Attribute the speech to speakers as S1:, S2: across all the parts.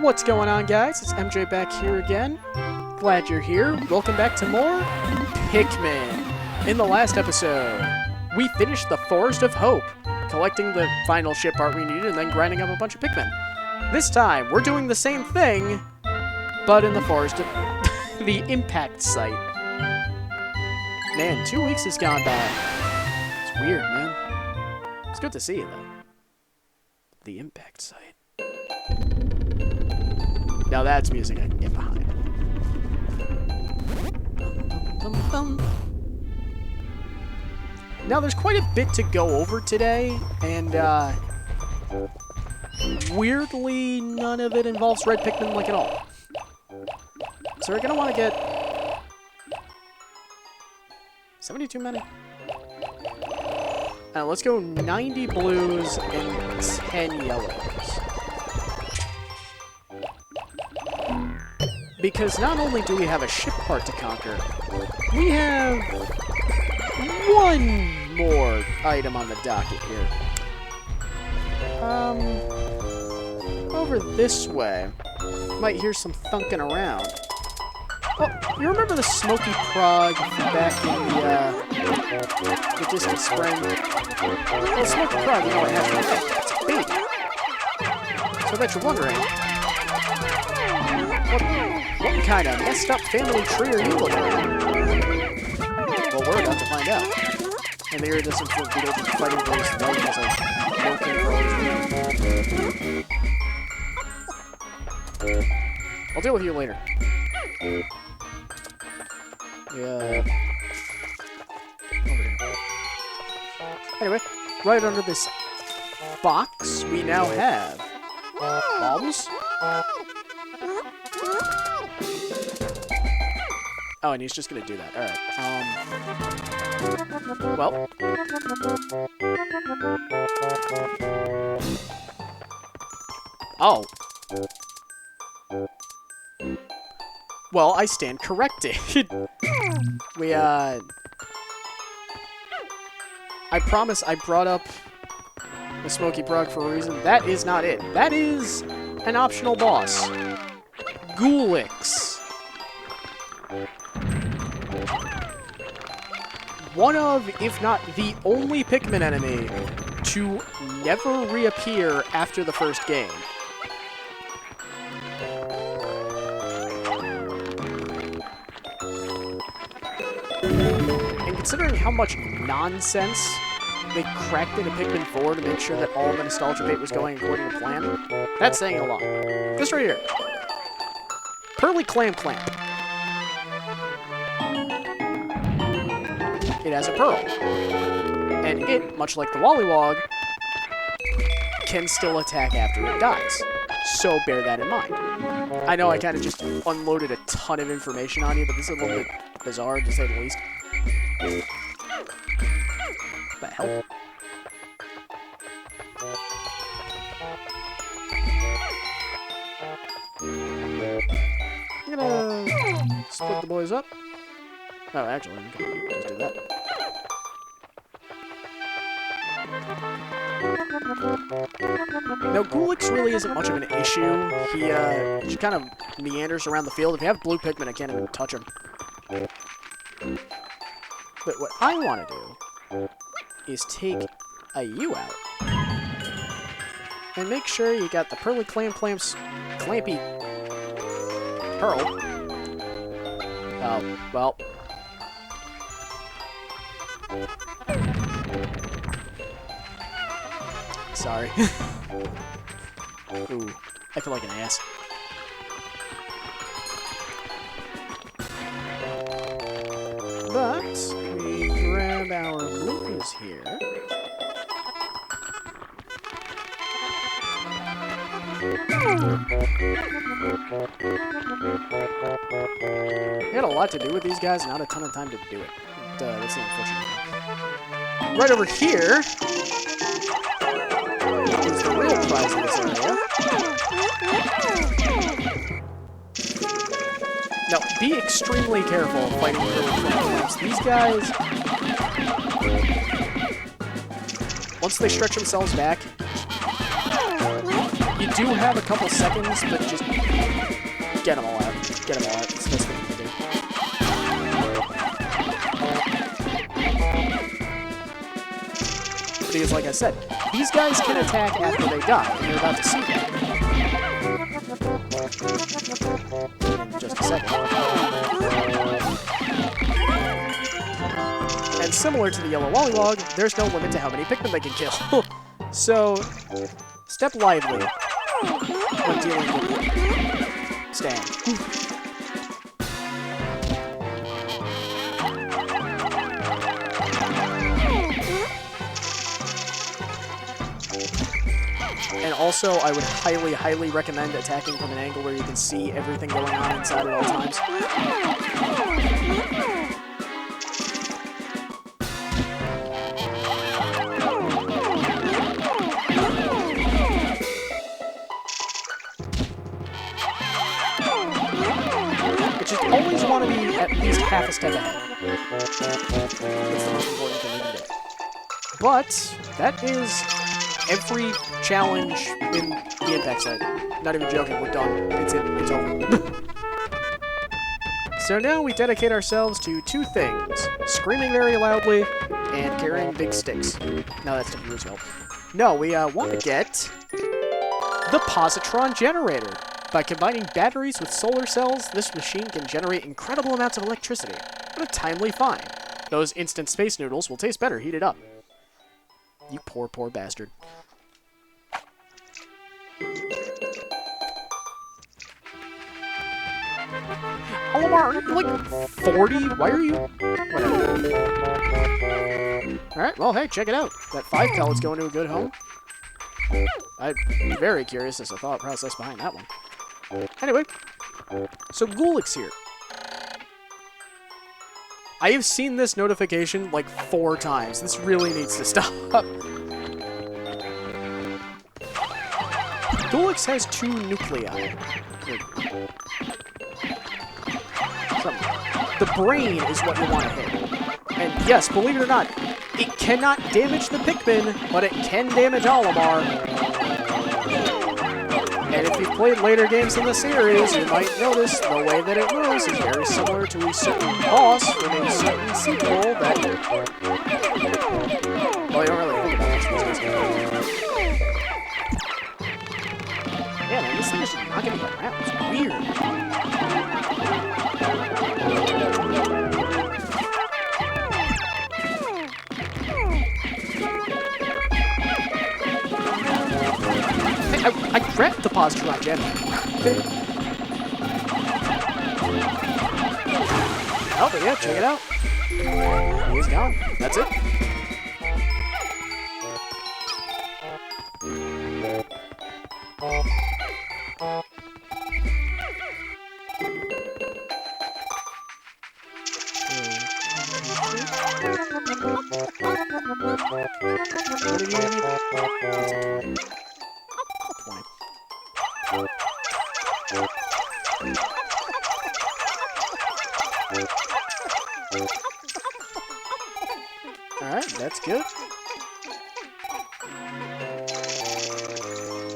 S1: What's going on, guys? It's MJ back here again. Glad you're here. Welcome back to more Pikmin. In the last episode, we finished the Forest of Hope, collecting the final ship art we needed and then grinding up a bunch of Pikmin. This time, we're doing the same thing, but in the Forest of... the Impact Site. Man, 2 weeks has gone by. It's weird, man. It's good to see you, though. The Impact Site. Now that's music I can get behind. Now there's quite a bit to go over today, and weirdly none of it involves red Pikmin like at all. So we're gonna want to get 72 many. Now let's go 90 blues and 10 yellows. Because not only do we have a ship part to conquer, we have one more item on the docket here. Over this way. Might hear some thunking around. Oh, you remember the Smoky Prog back in the distant spring? Well, Smoky Prog, you know what happened? It's a baby. So I bet you're wondering, what kind of messed up family tree are you looking at? Well, we're about to find out. And the iridescent fruit beetle just fighting for his life as a milking for I'll deal with you later. Yeah. Over here. Anyway, right under this box, we now have bombs. Oh, and he's just gonna do that. Alright. Well. Oh. Well, I stand corrected. I promise I brought up the Smoky Prog for a reason. That is not it. That is an optional boss. Ghoulix. One of, if not the only Pikmin enemy to never reappear after the first game. And considering how much nonsense they cracked into Pikmin 4 to make sure that all the nostalgia bait was going according to plan, that's saying a lot. This right here. Pearly Clamp. It has a pearl. And it, much like the Wollywog, can still attack after it dies. So bear that in mind. I know I kind of just unloaded a ton of information on you, but this is a little bit bizarre, to say the least. What the hell? I'm gonna split the boys up. Oh, actually, we can just do that. Now, Ghoulix really isn't much of an issue. He just kind of meanders around the field. If you have blue Pikmin, I can't even touch him. But what I want to do is take a U out. And make sure you got the Pearly Clampy Pearl. Oh, well... Sorry. Ooh, I feel like an ass. But we grab our blues here. We had a lot to do with these guys, not a ton of time to do it. But, that's the unfortunate thing. Right over here is the real prize in this area. Now, be extremely careful fighting really clamps. These guys, once they stretch themselves back, you do have a couple seconds, but just get them all out. Get them all out. It's the best thing you can do. Because, like I said, these guys can attack after they die, and you're about to see that. In just a second. And similar to the yellow Wollywog, there's no limit to how many Pikmin they can kill. So, step lively when dealing with Stan. And also, I would highly, highly recommend attacking from an angle where you can see everything going on inside at all times. But you always want to be at least half a step ahead. That's the most important thing you can do. But that is every challenge in the impact site. Not even joking, we're done. It's over. So now we dedicate ourselves to two things: screaming very loudly and carrying big sticks. No, that's not yours, help. No, we want to get the positron generator. By combining batteries with solar cells, this machine can generate incredible amounts of electricity. What a timely find. Those instant space noodles will taste better heated up. You poor, poor bastard. Olimar, are you like 40? Why are you... Whatever. Alright, well, hey, check it out. That 5 pellet's going to a good home. I'm very curious as to the thought process behind that one. Anyway, so Gulic's here. I have seen this notification like 4 times. This really needs to stop. Gulic's has 2 nuclei. The brain is what you want to hit. And yes, believe it or not, it cannot damage the Pikmin, but it can damage Olimar. And if you've played later games in the series, you might notice the way that it moves is very similar to a certain boss from a certain sequel that... Well, you don't really think about this. Yeah, man, this thing is just not getting around. It's weird. I grabbed the positron generator. Oh, but yeah, check it out. He's gone. That's it. What did you need? Alright, that's good.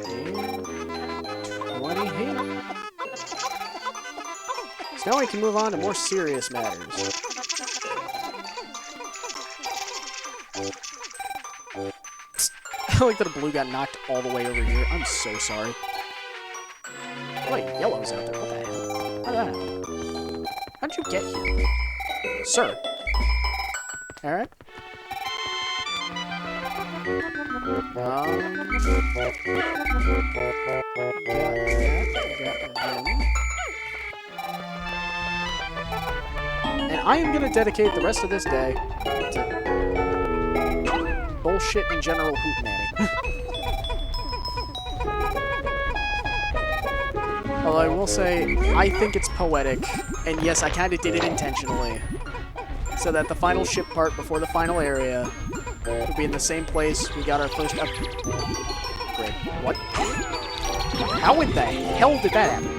S1: And 20 here. So now we can move on to more serious matters. I like that a blue got knocked all the way over here. I'm so sorry. Wait, yellow's out there. What the hell? How did that happen? How'd you get here? Sir. Alright. And I am going to dedicate the rest of this day to bullshit and general hootenanny. Although I will say, I think it's poetic, and yes, I kind of did it intentionally, so that the final ship part before the final area will be in the same place we got our first upgrade. What? How in the hell did that happen?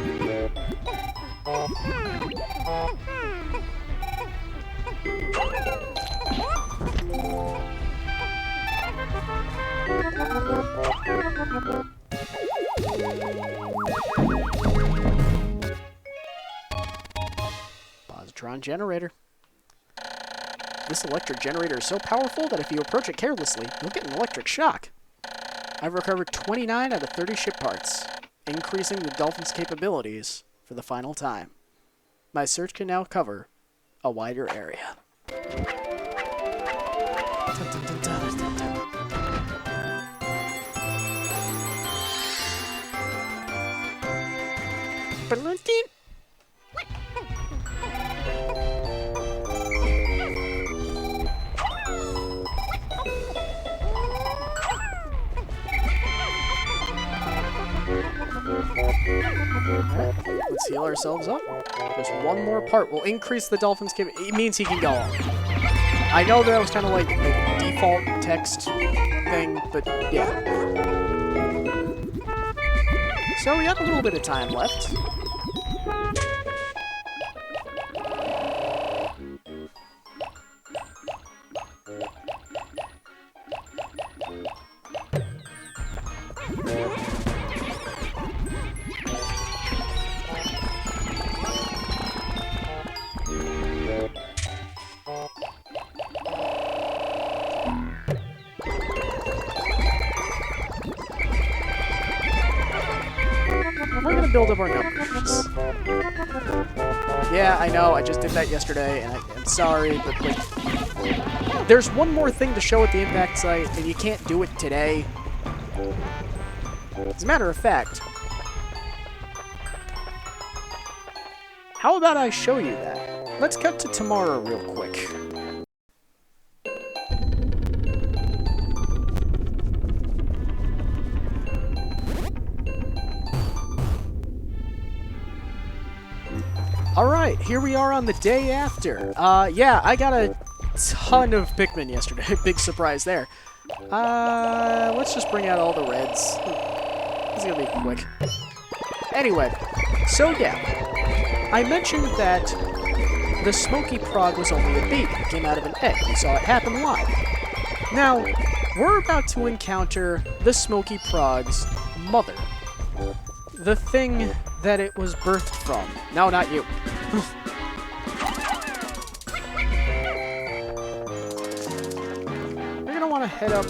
S1: Positron generator. This electric generator is so powerful that if you approach it carelessly, you'll get an electric shock. I've recovered 29 out of 30 ship parts, increasing the Dolphin's capabilities for the final time. My search can now cover a wider area. Let's heal ourselves up. Just one more part will increase the Dolphin's capability. It means he can go on. I know that was kind of like the default text thing, but yeah. So we got a little bit of time left. We're gonna build up our numbers. Yeah, I know, I just did that yesterday, and I'm sorry, but like, there's one more thing to show at the impact site, and you can't do it today. As a matter of fact, how about I show you that? Let's cut to tomorrow real quick. Alright, here we are on the day after. Yeah, I got a ton of Pikmin yesterday. Big surprise there. Let's just bring out all the reds. It's gonna be quick. Anyway, so yeah. I mentioned that the Smoky Prog was only a baby. It came out of an egg. We saw it happen live. Now, we're about to encounter the Smoky Prog's mother. The thing that it was birthed from. No, not you. We're gonna want to head up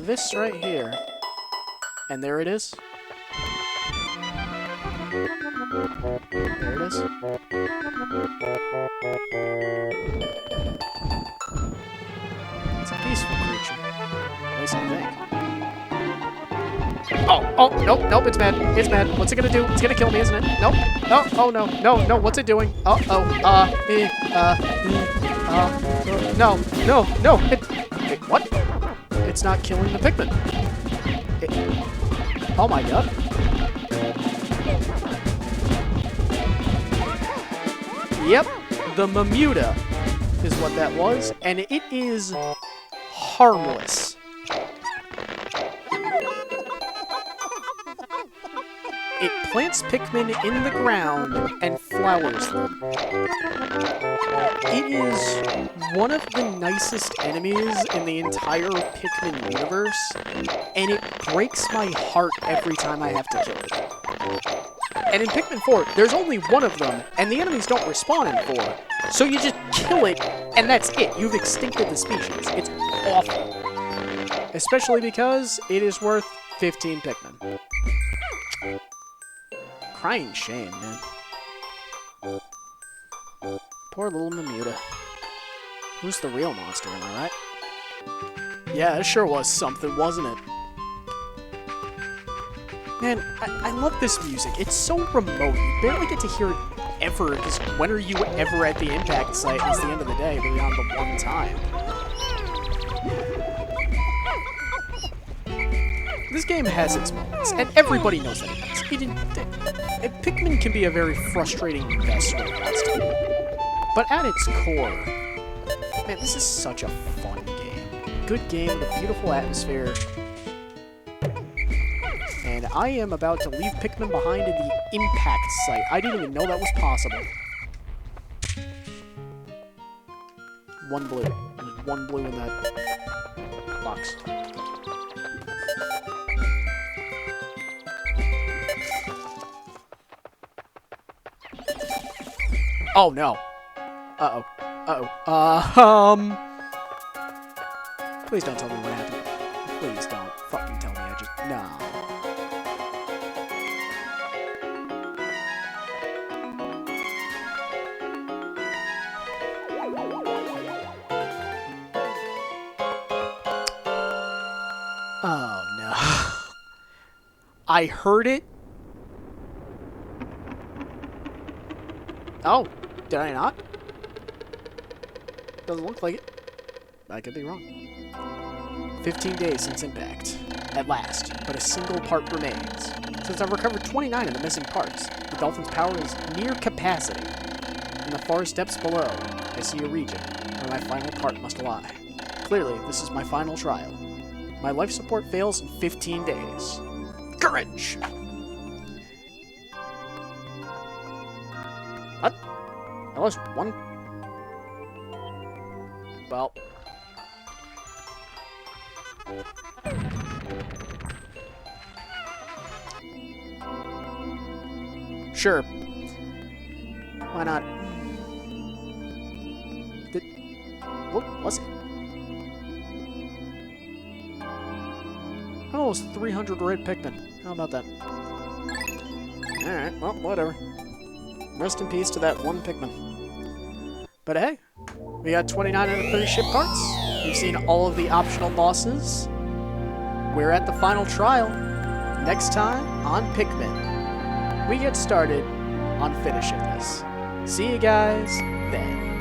S1: this right here. And there it is. There it is. It's a peaceful creature. At least I think. Oh, nope, it's mad. It's mad. What's it gonna do? It's gonna kill me, isn't it? Nope. Oh, no, what's it doing? No. What? It's not killing the Pikmin. Oh my god. Yep, the Mamuta is what that was, and it is harmless. It plants Pikmin in the ground and flowers them. It is one of the nicest enemies in the entire Pikmin universe, and it breaks my heart every time I have to kill it. And in Pikmin 4, there's only one of them, and the enemies don't respawn in 4. So you just kill it, and that's it. You've extincted the species. It's awful. Especially because it is worth 15 Pikmin. Crying shame, man. Poor little Mamuta. Who's the real monster, am I right? Yeah, it sure was something, wasn't it? Man, I love this music. It's so remote. You barely get to hear it ever, because when are you ever at the impact site? It's the end of the day, beyond the one time. This game has its moments, and everybody knows that it does. Pikmin can be a very frustrating mess when it wants to be. But at its core, man, this is such a fun game. Good game with a beautiful atmosphere. And I am about to leave Pikmin behind in the impact site. I didn't even know that was possible. One blue. There's one blue in that box. Oh, no. Uh-oh. Please don't tell me what happened. Please don't fucking tell me I just... No. Oh, no. I heard it. Oh, did I not? Doesn't look like it. I could be wrong. 15 days since impact. At last, but a single part remains. Since I've recovered 29 of the missing parts, the dolphin's power is near capacity. In the forest depths below, I see a region where my final part must lie. Clearly, this is my final trial. My life support fails in 15 days. Courage! What? I lost one? Well... Sure. Why not? What was it? Almost 300 red Pikmin. How about that? Alright, well, whatever. Rest in peace to that one Pikmin. But hey, we got 29 out of 30 ship parts. We've seen all of the optional bosses. We're at the final trial. Next time on Pikmin, we get started on finishing this. See you guys then.